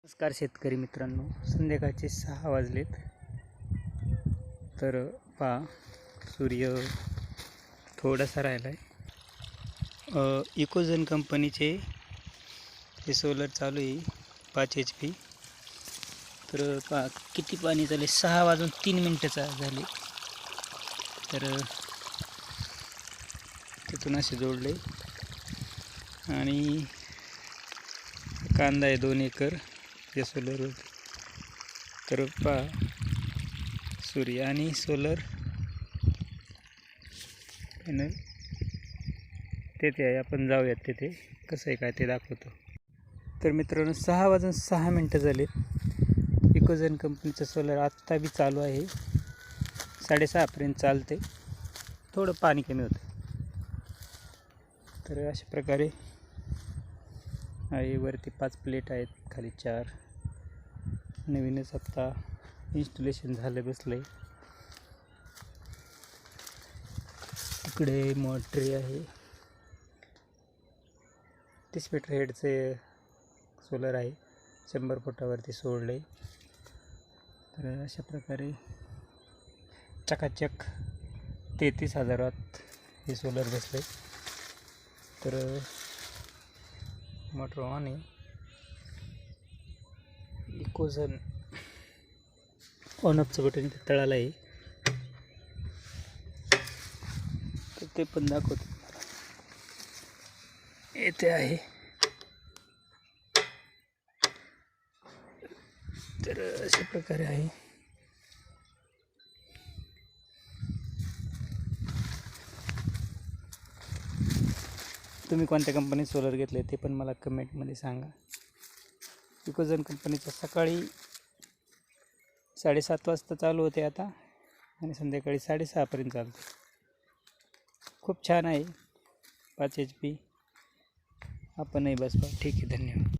नमस्कार शेतकरी मित्रांनो, संध्याकाळचे 6 वाजलेत. तर पहा, सूर्य थोडासा राहिला आहे. इकोझन कंपनीचे हे सोलर चालू आहे 5 HP. तर पहा किती पाणी झाले, 6:03 झाले. तर तिथून असे जोडले आणि कांदा आहे 2 एकर या सोलरवरती. तर पहा सूर्य आणि सोलर पॅनल तेथे आहे. आपण जाऊयात तिथे कसं आहे काय ते दाखवतो. तर मित्रांनो 6:06 झाले. इकोझन कंपनीचं सोलर आत्ता बी चालू आहे. 6:30पर्यंत चालते. थोडं पाणी कमी होतं. तर अशा प्रकारे आहे. वरती 5 प्लेट आहेत, खाली 4. नवीनच आत्ता इन्स्टॉलेशन झालं, बसलंय. इकडे मोटरी आहे. 30 मीटर हेडचे सोलर आहे. 100 फुटावरती सोडले. तर अशा प्रकारे चकाचक 33,000 हे सोलर बसले. तर मोटर ऑन आहे. इकोझन ऑन ऑफचं बटन इथे तळाला आहे. तर ते पण दाखवतो. येथे आहे. तर अशा प्रकारे आहे. तुम्ही कोणत्या कंपनीत सोलर घेतले ते पण मला कमेंटमध्ये सांगा. इकोझन कंपनीचं सकाळी 7:30 वाजता चालू होते आता, आणि संध्याकाळी 6:30पर्यंत चालते. खूप छान आहे. 5 HP. आपणही बसवा. ठीक आहे, धन्यवाद.